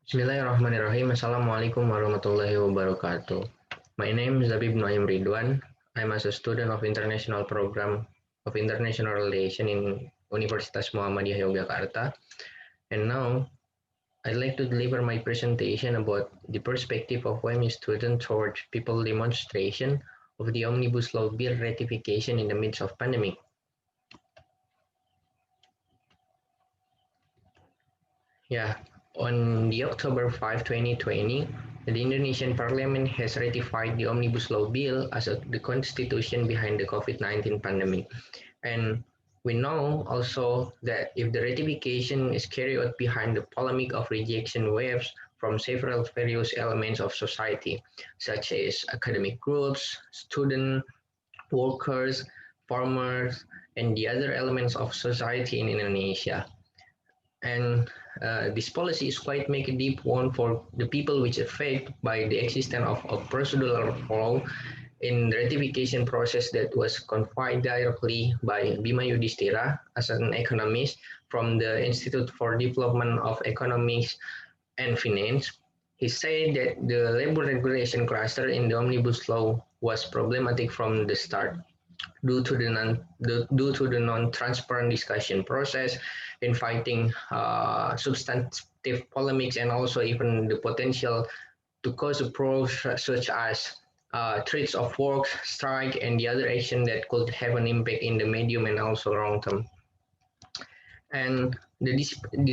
Bismillahirrahmanirrahim. Assalamualaikum warahmatullahi wabarakatuh. My name is Zabieb Ridwan. I'm a student of International Program of International Relations in Universitas Muhammadiyah Yogyakarta. And now I'd like to deliver my presentation about the perspective of UMY students toward people demonstration of the Omnibus Law Bill ratification in the midst of pandemic. Yeah, on the October 5, 2020, the Indonesian Parliament has ratified the Omnibus Law Bill as the constitution behind the COVID-19 pandemic. And we know also that if the ratification is carried out behind the polemic of rejection waves from several various elements of society, such as academic groups, students, workers, farmers, and the other elements of society in Indonesia. And this policy is quite make a deep one for the people which affected by the existence of a procedural flaw in the ratification process that was confined directly by Bima Yudhistira as an economist from the Institute for Development of Economics and Finance. He said that the labor regulation cluster in the Omnibus Law was problematic from the start due to the non-transparent discussion process, inviting substantive polemics, and also even the potential to cause pros such as threats of work, strike, and the other action that could have an impact in the medium and also long term. And the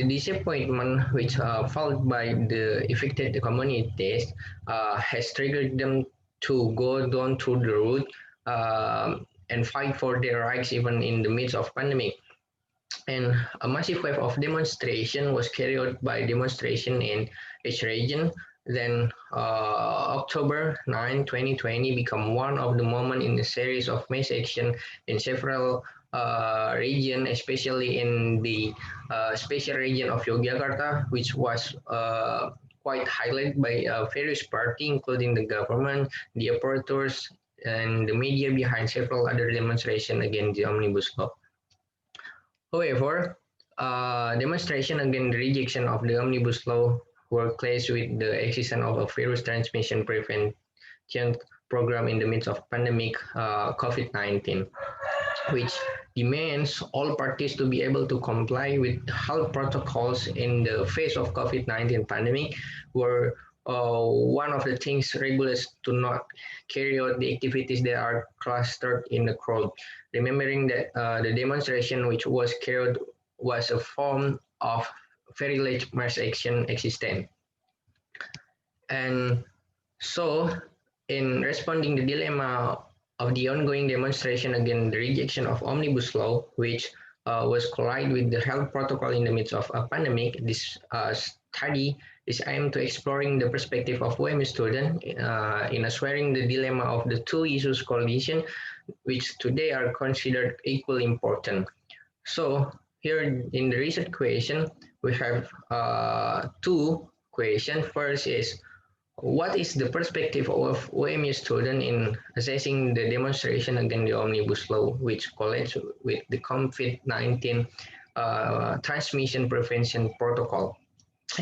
disappointment which felt by the affected communities has triggered them to go down to the route and fight for their rights even in the midst of pandemic. And a massive wave of demonstration was carried out by demonstration in each region. Then October 9, 2020 became one of the moments in a series of mass action in several regions, especially in the special region of Yogyakarta, which was quite highlighted by various parties, including the government, the operators, and the media behind several other demonstrations against the Omnibus Law. However, demonstration against the rejection of the Omnibus Law were clashed with the existence of a virus transmission prevention program in the midst of pandemic COVID-19, which demands all parties to be able to comply with health protocols in the face of COVID-19 pandemic, where one of the things regulars to not carry out the activities that are clustered in the crowd. Remembering that the demonstration which was carried was a form of very large mass action existent. And so, in responding the dilemma of the ongoing demonstration against the rejection of Omnibus Law, which was collide with the health protocol in the midst of a pandemic, this study is aimed to exploring the perspective of UMY students in assuring the dilemma of the two issues collision, which today are considered equally important. So here in the research question, we have two questions. First is, what is the perspective of UMY student in assessing the demonstration against the Omnibus Law, which collides with the COVID-19 transmission prevention protocol?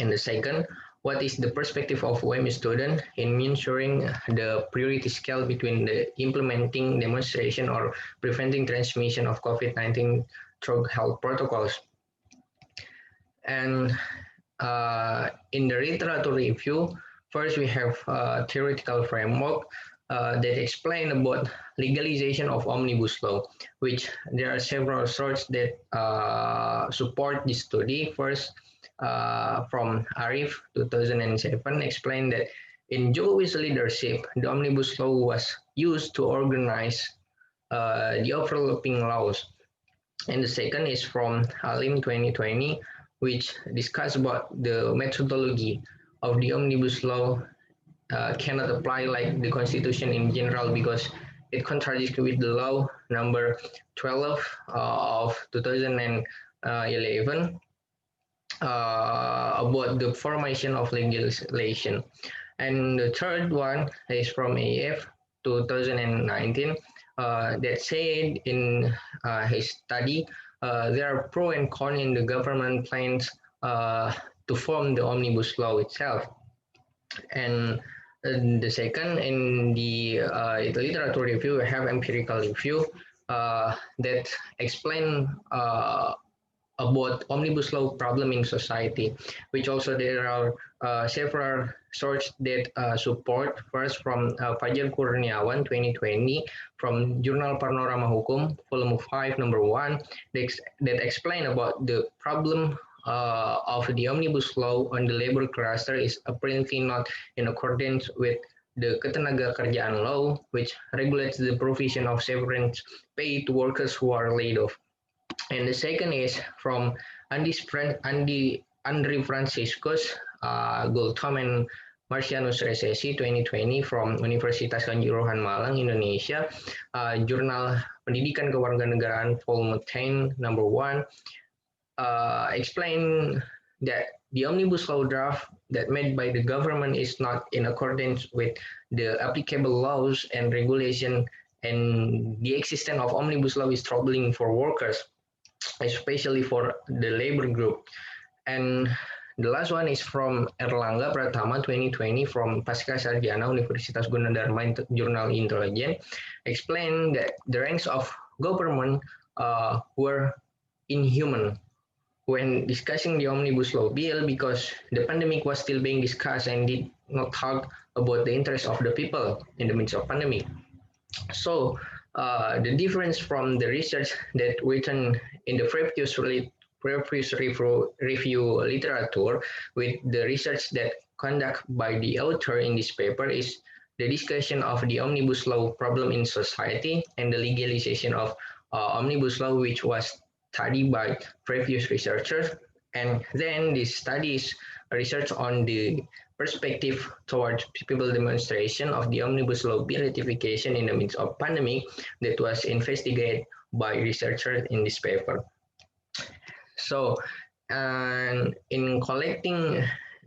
And the second, what is the perspective of UMY student in ensuring the priority scale between the implementing demonstration or preventing transmission of COVID-19 through health protocols? And in the literature review, first we have a theoretical framework that explain about legalization of Omnibus Law, which there are several sources that support this study. First, from Arif 2007 explained that in Jokowi's leadership, the Omnibus Law was used to organize the overlapping laws. And the second is from Halim 2020, which discuss about the methodology of the Omnibus Law cannot apply like the Constitution in general because it contradicts with the law number 12 of 2011 about the formation of legislation. And the third one is from AF 2019 that said in his study there are pro and con in the government plans to form the Omnibus Law itself. And the second, in the literature review, we have empirical review that explain about omnibus law problem in society, which also there are several sources that support. First, from Fajar Kurniawan 2020 from Jurnal Panorama Hukum, volume 5, number 1, that explain about the problem of the omnibus law on the labor cluster is apparently not in accordance with the Ketenagakerjaan law, which regulates the provision of severance pay to workers who are laid off. And the second is from Andri Franciscus, Gultom and Marcianus Resesi 2020 from Universitas Kanjuruhan Malang, Indonesia, Jurnal Pendidikan Kewarganegaraan volume 10, number 1, explain that the omnibus law draft that made by the government is not in accordance with the applicable laws and regulation, and the existence of omnibus law is troubling for workers, especially for the labor group. And the last one is from Erlangga Pratama 2020 from Pasca Sarjana Universitas Gunadarma Jurnal Intelijen, explain that the ranks of government were inhuman when discussing the Omnibus Law Bill, because the pandemic was still being discussed and did not talk about the interests of the people in the midst of pandemic. So the difference from the research that written in the previous review literature with the research that conducted by the author in this paper is the discussion of the omnibus law problem in society and the legalization of omnibus law, which was studied by previous researchers. And then this studies research on the perspective towards people demonstration of the omnibus law bill ratification in the midst of pandemic that was investigated by researchers in this paper. So, and in collecting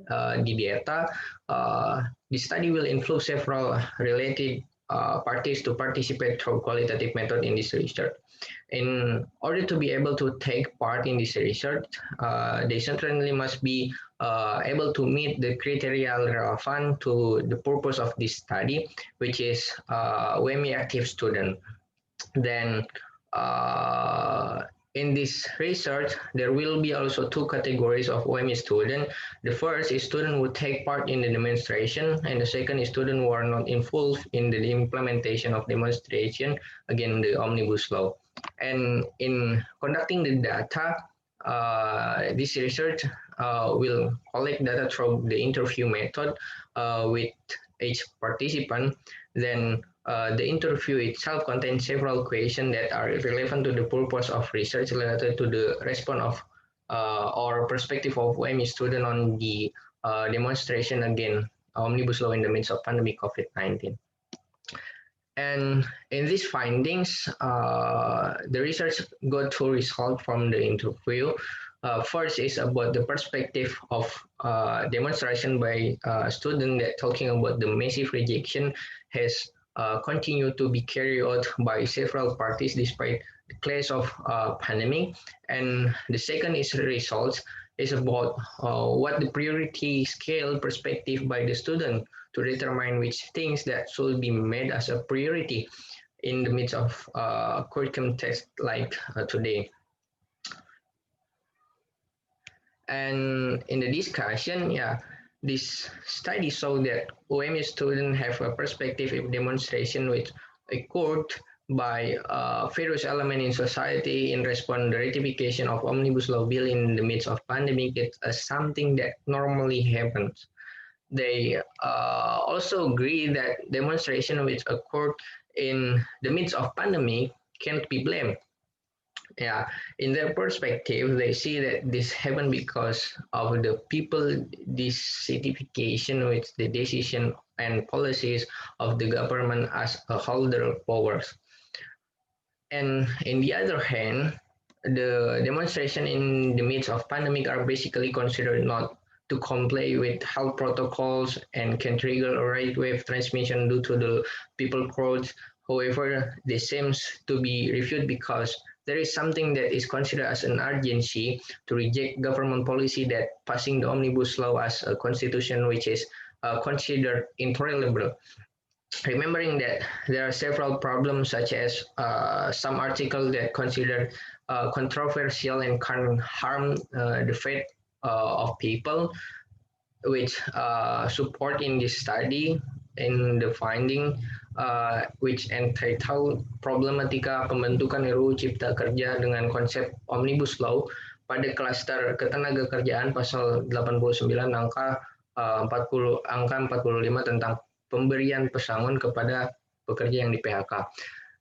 the data, the study will include several related parties to participate through qualitative method in this research. In order to be able to take part in this research, they certainly must be able to meet the criteria relevant to the purpose of this study, which is UMY active student. Then in this research, there will be also two categories of UMY student. The first is student who take part in the demonstration, and the second is student who are not involved in the implementation of demonstration against the omnibus law. And in conducting the data, this research will collect data through the interview method with each participant. Then the interview itself contains several questions that are relevant to the purpose of research related to the response of or perspective of UMY student on the demonstration against omnibus law in the midst of pandemic COVID-19. And in these findings, the research got two results from the interview. First is about the perspective of demonstration by students that talking about the massive rejection has continued to be carried out by several parties despite the clash of pandemic. And the second is results is about what the priority scale perspective by the student to determine which things that should be made as a priority in the midst of curriculum text like today. And in the discussion, this study showed that UMY students have a perspective of demonstration which occurred by various elements in society in response to the ratification of Omnibus Law Bill in the midst of pandemic. It's something that normally happens. They also agree that demonstration which occurred in the midst of pandemic can't be blamed. In their perspective, they see that this happened because of the people dissatisfaction with the decision and policies of the government as a holder of powers. And in the other hand, the demonstration in the midst of pandemic are basically considered not to comply with health protocols and can trigger a right wave transmission due to the people crowds. However, this seems to be refuted because there is something that is considered as an urgency to reject government policy that passing the omnibus law as a constitution which is considered intolerable. Remembering that there are several problems such as some articles that considered controversial and can harm the faith of people, which support in this study in the finding which entitled Problematika Pembentukan RUU Cipta Kerja dengan konsep Omnibus Law pada klaster ketenagakerjaan pasal 89 angka 45 tentang pemberian pesangon kepada pekerja yang di PHK.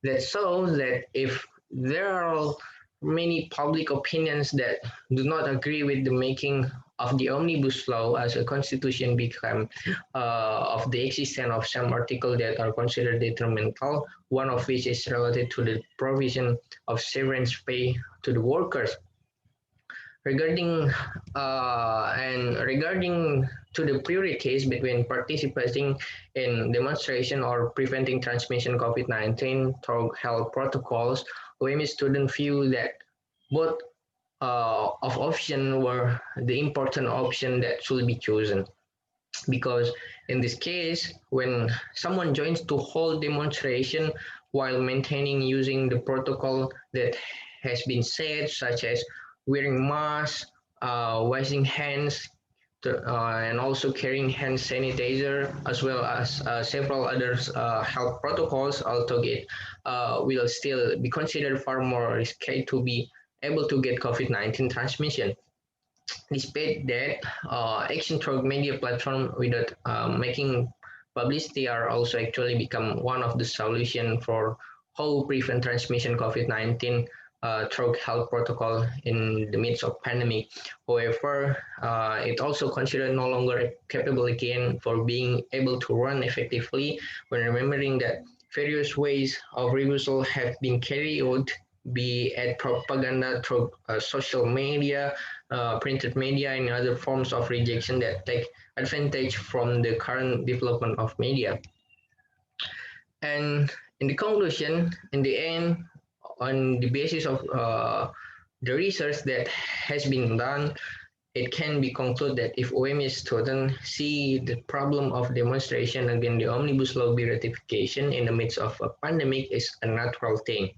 That shows that if there are many public opinions that do not agree with the making of the omnibus law as a constitution become of the existence of some articles that are considered detrimental, one of which is related to the provision of severance pay to the workers. Regarding to the priorities between participating in demonstration or preventing transmission COVID-19 through health protocols, UMY students view that both of options were the important option that should be chosen. Because in this case, when someone joins to hold demonstration while maintaining using the protocol that has been said, such as wearing masks, washing hands, and also carrying hand sanitizer, as well as several other health protocols, although it will still be considered far more risky to be able to get COVID-19 transmission. Despite that, action through media platform without making publicity are also actually become one of the solution for how prevent transmission COVID-19 through health protocol in the midst of pandemic. However, it also considered no longer capable again for being able to run effectively when remembering that various ways of reversal have been carried out, be it propaganda through social media, printed media, and other forms of rejection that take advantage from the current development of media. And in the conclusion, in the end, on the basis of the research that has been done, it can be concluded that if UMY students see the problem of demonstration against the Omnibus Law ratification in the midst of a pandemic is a natural thing.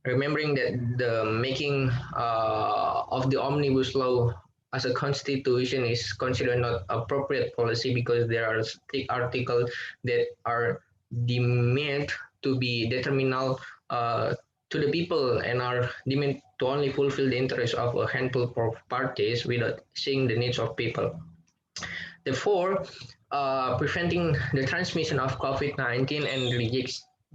Remembering that the making of the Omnibus Law as a constitution is considered not appropriate policy because there are articles that are deemed to be detrimental to the people and are deemed to only fulfill the interests of a handful of parties without seeing the needs of people. Therefore, preventing the transmission of COVID-19 and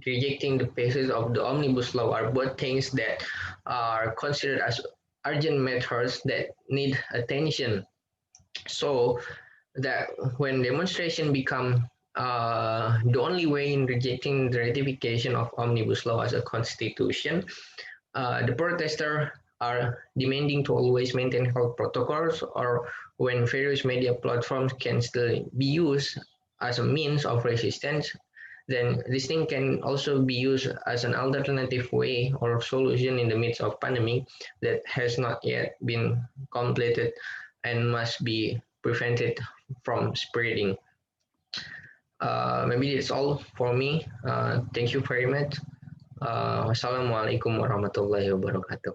rejecting the passage of the Omnibus Law are both things that are considered as urgent matters that need attention. So that when demonstration become the only way in rejecting the ratification of Omnibus Law as a constitution, the protesters are demanding to always maintain health protocols, or when various media platforms can still be used as a means of resistance, then this thing can also be used as an alternative way or solution in the midst of pandemic that has not yet been completed and must be prevented from spreading. Maybe that's all for me. Thank you very much. Wassalamualaikum warahmatullahi wabarakatuh.